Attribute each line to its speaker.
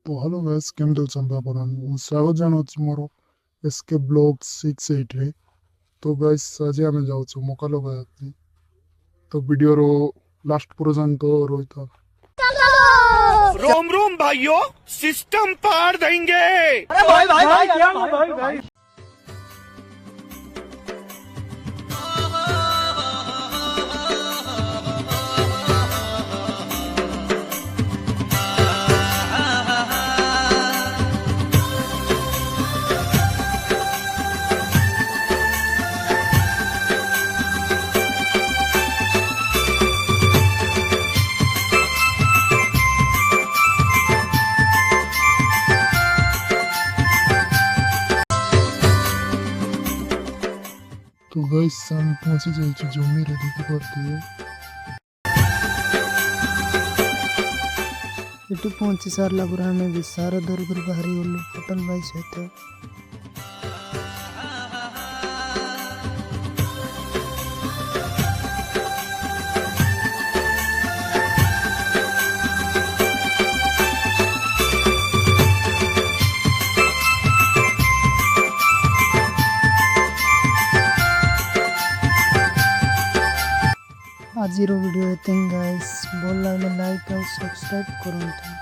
Speaker 1: तो hello guys केमती अछंती आपण स्वागत जनाउछि मोर एसके ब्लॉग 68 रे। तो गाइस आज आम जाऊँ मका लगा तो वीडियो रो लास्ट पर्यंत रही।
Speaker 2: रोम रोम भाइयों, सिस्टम पार देंगे।
Speaker 1: तो गाइस हम पहुंची जाइए जमी रे देखि पारती
Speaker 3: एटू पहुंची सारला पर हमें भी सारा दर दर बाहरी गलु पटल भाई सहित। आज वीडियो एते गाइस भल लगे लाइक और सब्सक्राइब करंतु।